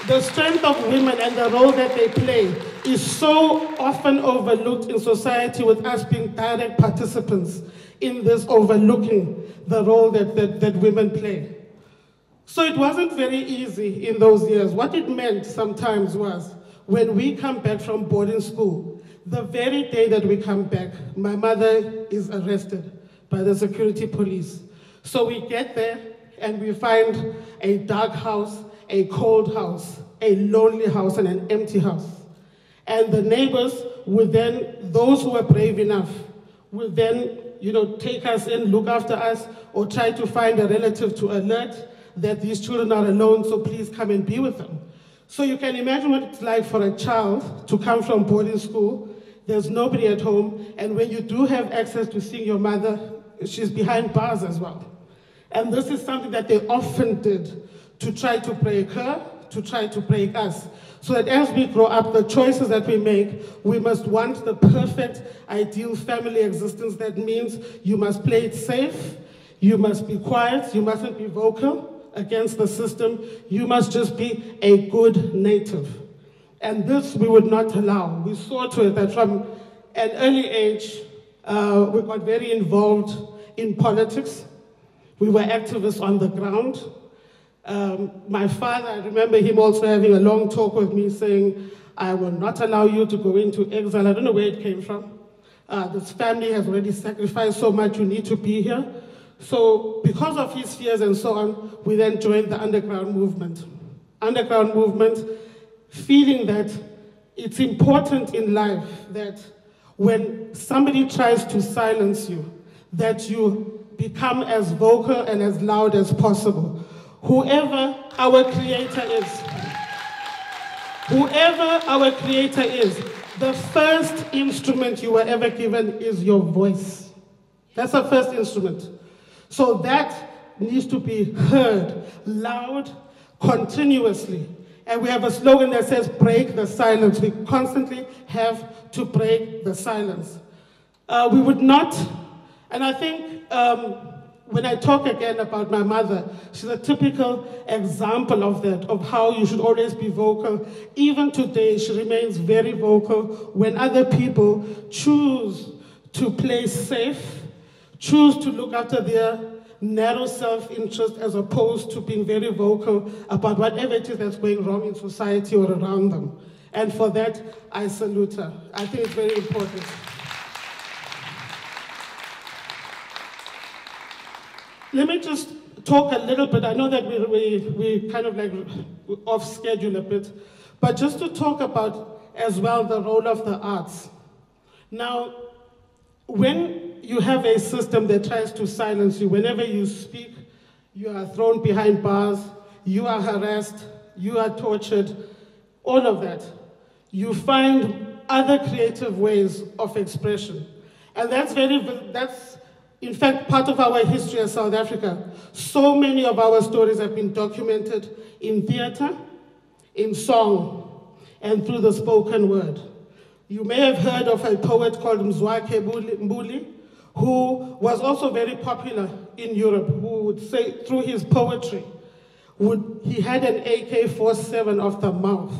the strength of women and the role that they play is so often overlooked in society, with us being direct participants in this overlooking the role that women play. So it wasn't very easy in those years. What it meant sometimes was, when we come back from boarding school, the very day that we come back, my mother is arrested by the security police. So we get there and we find a dark house, a cold house, a lonely house, and an empty house. And the neighbors will then, those who are brave enough, will then, take us in, look after us, or try to find a relative to alert that these children are alone, so please come and be with them. So you can imagine what it's like for a child to come from boarding school. There's nobody at home, and when you do have access to seeing your mother, she's behind bars as well. And this is something that they often did to try to break her, to try to break us. So that as we grow up, the choices that we make, we must want the perfect, ideal family existence. That means you must play it safe, you must be quiet, you mustn't be vocal against the system, you must just be a good native. And this we would not allow. We saw to it that from an early age, we got very involved in politics. We were activists on the ground. My father, I remember him also having a long talk with me saying, I will not allow you to go into exile. I don't know where it came from. This family has already sacrificed so much, you need to be here. So because of his fears and so on, we then joined the underground movement. Underground movement, feeling that it's important in life that when somebody tries to silence you, that you become as vocal and as loud as possible. Whoever our creator is, the first instrument you were ever given is your voice. That's the first instrument. So that needs to be heard loud, continuously. And we have a slogan that says, break the silence. We constantly have to break the silence. We would not, and I think when I talk again about my mother, she's a typical example of that, of how you should always be vocal. Even today, she remains very vocal when other people choose to play safe, choose to look after their narrow self-interest as opposed to being very vocal about whatever it is that's going wrong in society or around them. And for that, I salute her. I think it's very important. Let me just talk a little bit. I know that we kind of like off schedule a bit, but just to talk about as well the role of the arts. Now, when you have a system that tries to silence you, whenever you speak, you are thrown behind bars, you are harassed, you are tortured, all of that. You find other creative ways of expression. And that's in fact part of our history as South Africa. So many of our stories have been documented in theater, in song, and through the spoken word. You may have heard of a poet called Mzwakhe Mbuli, who was also very popular in Europe, who would say through his poetry, he had an AK-47 of the mouth,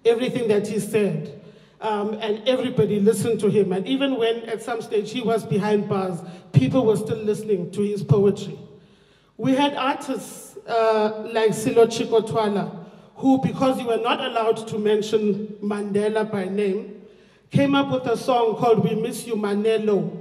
everything that he said, and everybody listened to him. And even when at some stage he was behind bars, people were still listening to his poetry. We had artists like Silo Chikotwala, who, because you were not allowed to mention Mandela by name, came up with a song called We Miss You Manelo.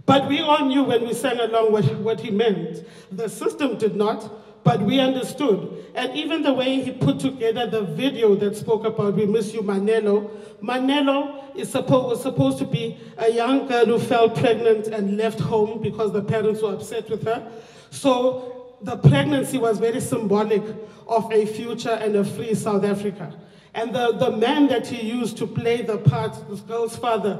But we all knew when we sang along what he meant. The system did not, but we understood. And even the way he put together the video that spoke about We Miss You Manelo. Manelo was supposed to be a young girl who fell pregnant and left home because the parents were upset with her. So the pregnancy was very symbolic of a future and a free South Africa. And the man that he used to play the part, this girl's father,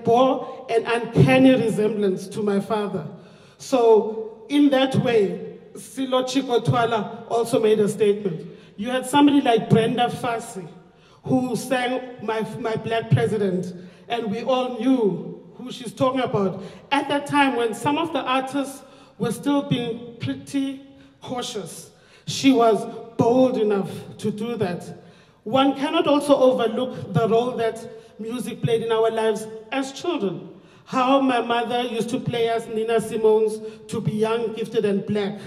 bore an uncanny resemblance to my father. So in that way, Silo Chikotwala also made a statement. You had somebody like Brenda Fassie, who sang My Black President, and we all knew who she's talking about. At that time, when some of the artists were still being pretty cautious, she was bold enough to do that. One cannot also overlook the role that music played in our lives as children. How my mother used to play us Nina Simone's To Be Young, Gifted and Black,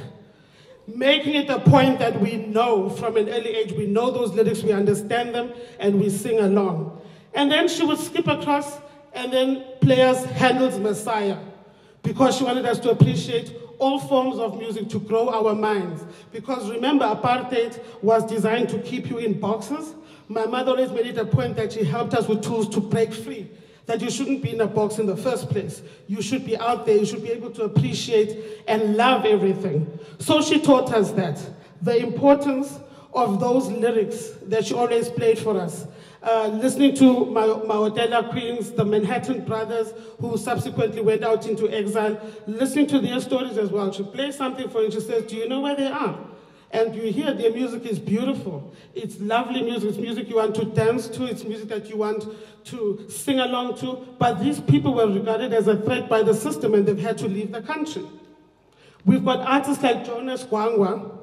making it a point that we know from an early age, we know those lyrics, we understand them, and we sing along. And then she would skip across and then play us Handel's Messiah, because she wanted us to appreciate all forms of music to grow our minds. Because remember, apartheid was designed to keep you in boxes. My mother always made it a point that she helped us with tools to break free, that you shouldn't be in a box in the first place. You should be out there, you should be able to appreciate and love everything. So she taught us that, the importance of those lyrics that she always played for us. Listening to Maotela Queens, the Manhattan Brothers, who subsequently went out into exile, listening to their stories as well. She plays something for you and she says, do you know where they are? And you hear their music is beautiful. It's lovely music. It's music you want to dance to. It's music that you want to sing along to. But these people were regarded as a threat by the system and they've had to leave the country. We've got artists like Jonas Gwangwa,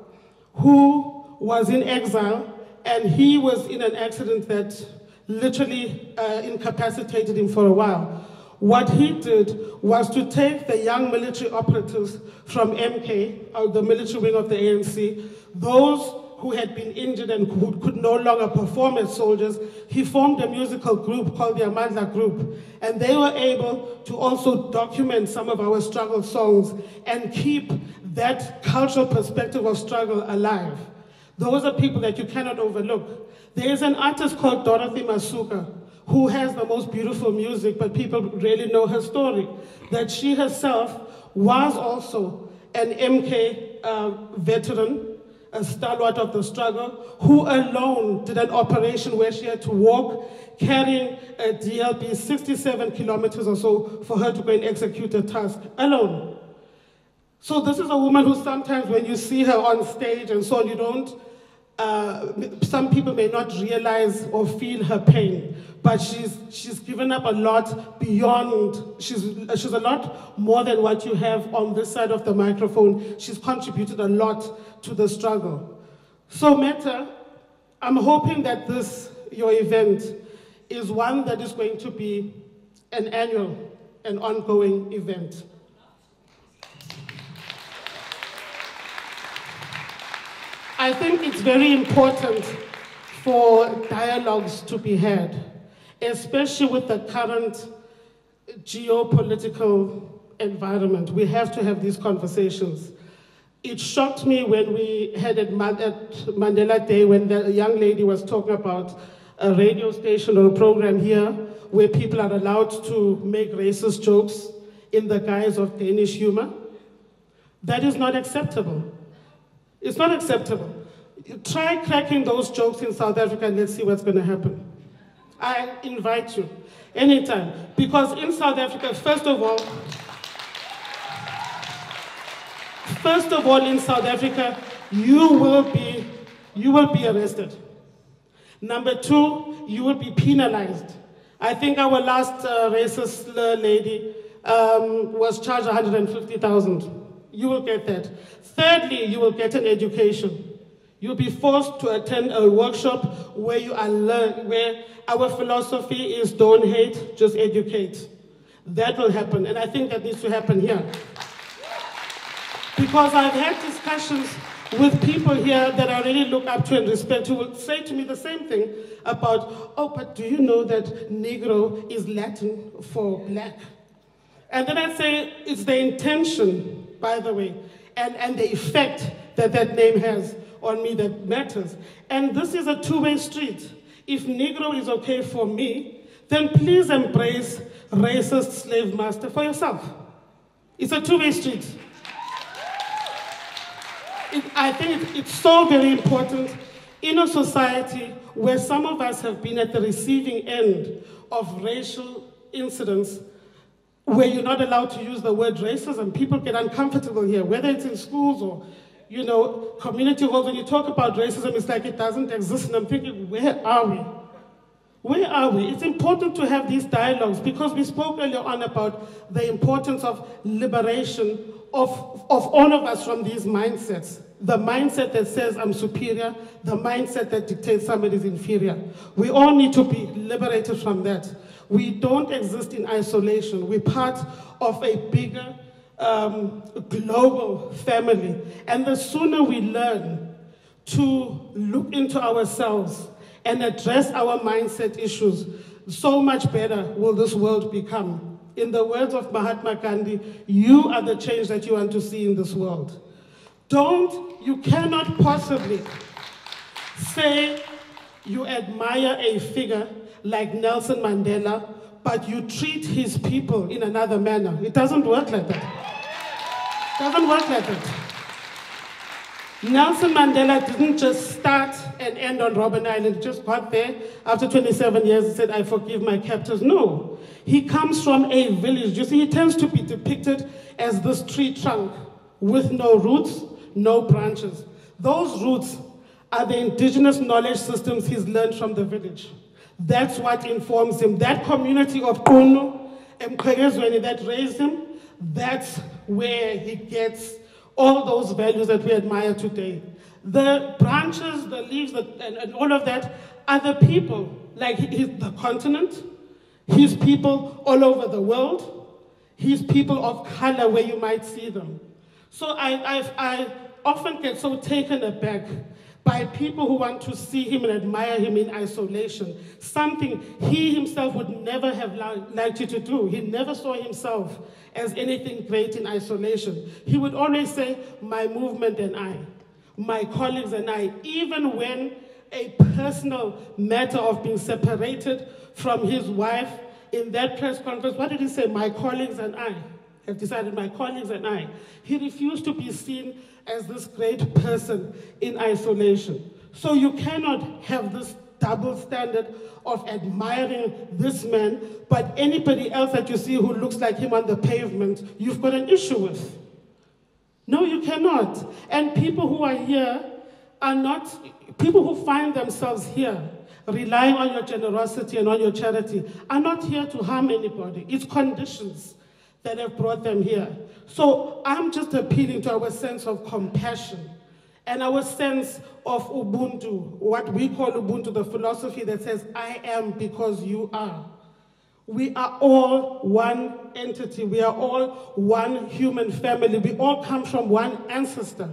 who was in exile, and he was in an accident that literally incapacitated him for a while. What he did was to take the young military operatives from MK, the military wing of the ANC, those who had been injured and who could no longer perform as soldiers. He formed a musical group called the Amandla Group, and they were able to also document some of our struggle songs and keep that cultural perspective of struggle alive. Those are people that you cannot overlook. There is an artist called Dorothy Masuka who has the most beautiful music, but people rarely know her story. That she herself was also an MK veteran, a stalwart of the struggle, who alone did an operation where she had to walk, carrying a DLB 67 kilometers or so for her to go and execute a task, alone. So this is a woman who sometimes when you see her on stage and so on, you don't, some people may not realize or feel her pain, but she's given up a lot beyond, she's a lot more than what you have on this side of the microphone. She's contributed a lot to the struggle. So Metta, I'm hoping that this, your event, is one that is going to be an annual and ongoing event. I think it's very important for dialogues to be had, especially with the current geopolitical environment. We have to have these conversations. It shocked me when we had at Mandela Day, when the young lady was talking about a radio station or a program here where people are allowed to make racist jokes in the guise of Danish humor. That is not acceptable. It's not acceptable. Try cracking those jokes in South Africa and let's see what's going to happen. I invite you, anytime. Because in South Africa, first of all in South Africa, you will be arrested. Number two, you will be penalized. I think our last racist lady was charged 150,000. You will get that. Thirdly, you will get an education. You'll be forced to attend a workshop where you are where our philosophy is don't hate, just educate. That will happen, and I think that needs to happen here. Because I've had discussions with people here that I really look up to and respect, who will say to me the same thing about, oh, but do you know that Negro is Latin for black? And then I say, it's the intention, by the way, and the effect that that name has on me that matters. And this is a two-way street. If Negro is okay for me, then please embrace racist slave master for yourself. It's a two-way street. I think it's so very important in a society where some of us have been at the receiving end of racial incidents, where you're not allowed to use the word racism. People get uncomfortable here, whether it's in schools or, you know, community halls. When you talk about racism, it's like it doesn't exist. And I'm thinking, where are we? Where are we? It's important to have these dialogues because we spoke earlier on about the importance of liberation of all of us from these mindsets. the mindset that says I'm superior, the mindset that dictates somebody is inferior. We all need to be liberated from that. We don't exist in isolation. We're part of a bigger global family. And the sooner we learn to look into ourselves and address our mindset issues, so much better will this world become. In the words of Mahatma Gandhi, you are the change that you want to see in this world. You cannot possibly say you admire a figure like Nelson Mandela, but you treat his people in another manner. It doesn't work like that. It doesn't work like that. Nelson Mandela didn't just start and end on Robben Island. He just got there after 27 years and said, I forgive my captors. No. He comes from a village. You see, he tends to be depicted as this tree trunk with no roots, no branches. Those roots are the indigenous knowledge systems he's learned from the village. That's what informs him. That community of Kunu and Kwegezweni that raised him, that's where he gets all those values that we admire today. The branches, the leaves, and all of that are the people, like the continent, his people all over the world, his people of color where you might see them. So I often get so taken aback by people who want to see him and admire him in isolation, something he himself would never have liked you to do. He never saw himself as anything great in isolation. He would always say, my movement and I, my colleagues and I, even when a personal matter of being separated from his wife in that press conference, what did he say? My colleagues and I have decided, my colleagues and I. He refused to be seen as this great person in isolation. So you cannot have this double standard of admiring this man, but anybody else that you see who looks like him on the pavement, you've got an issue with. No, you cannot. And people who are here are not, people who find themselves here relying on your generosity and on your charity are not here to harm anybody. It's conditions that have brought them here. So I'm just appealing to our sense of compassion and our sense of Ubuntu, what we call Ubuntu, the philosophy that says, I am because you are. We are all one entity. We are all one human family. We all come from one ancestor.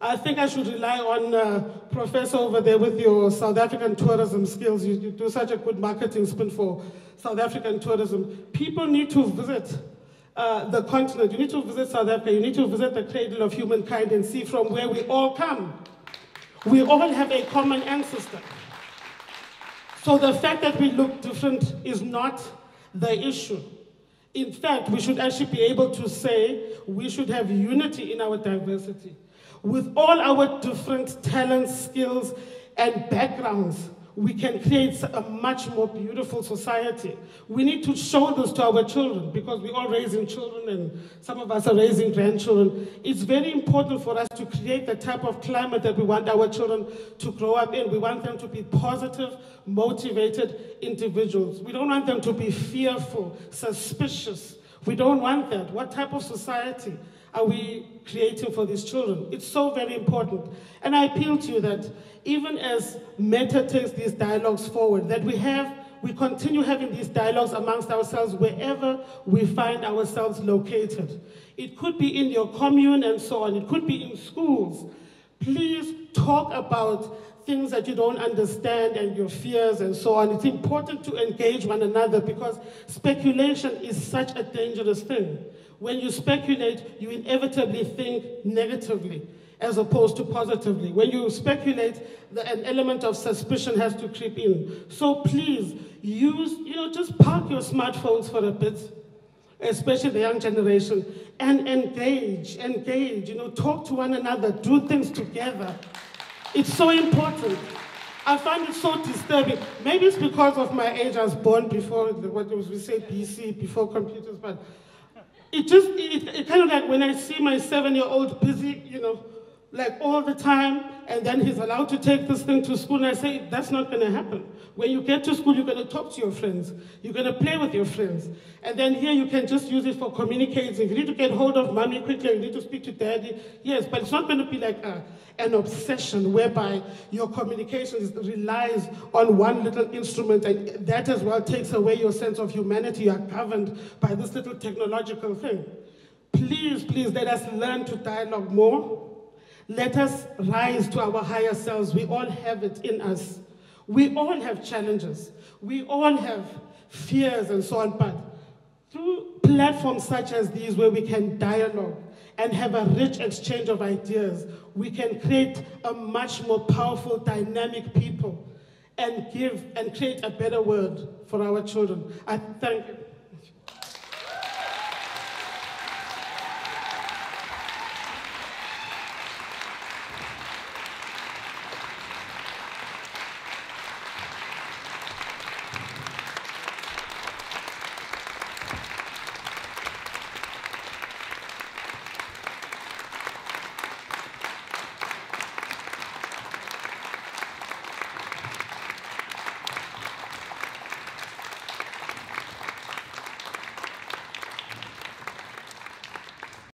I think I should rely on Professor over there with your South African tourism skills. You do such a good marketing spin for South African tourism. People need to visit the continent. You need to visit South Africa. You need to visit the cradle of humankind and see from where we all come. We all have a common ancestor. So the fact that we look different is not the issue. In fact, we should actually be able to say we should have unity in our diversity. With all our different talents, skills, and backgrounds, we can create a much more beautiful society. We need to show this to our children because we're all raising children and some of us are raising grandchildren. It's very important for us to create the type of climate that we want our children to grow up in. We want them to be positive, motivated individuals. We don't want them to be fearful, suspicious. We don't want that. What type of society are we creating for these children? It's so very important. And I appeal to you that even as Metta takes these dialogues forward, that we continue having these dialogues amongst ourselves wherever we find ourselves located. It could be in your commune and so on. It could be in schools. Please talk about things that you don't understand and your fears and so on. It's important to engage one another because speculation is such a dangerous thing. When you speculate, you inevitably think negatively as opposed to positively. When you speculate, an element of suspicion has to creep in. So please, just park your smartphones for a bit, especially the young generation, and engage, talk to one another, do things together. It's so important. I find it so disturbing. Maybe it's because of my age. I was born before, we say BC, before computers, but it kind of like when I see my 7-year-old busy, like all the time, and then he's allowed to take this thing to school, and I say, that's not gonna happen. When you get to school, you're gonna talk to your friends, you're gonna play with your friends, and then here you can just use it for communicating. If you need to get hold of mommy quickly, you need to speak to daddy, yes, but it's not gonna be like an obsession whereby your communication relies on one little instrument, and that as well takes away your sense of humanity. You are governed by this little technological thing. Please, please, let us learn to dialogue more. Let us rise to our higher selves. We all have it in us. We all have challenges. We all have fears and so on, but through platforms such as these where we can dialogue and have a rich exchange of ideas, we can create a much more powerful, dynamic people and give and create a better world for our children. I thank you.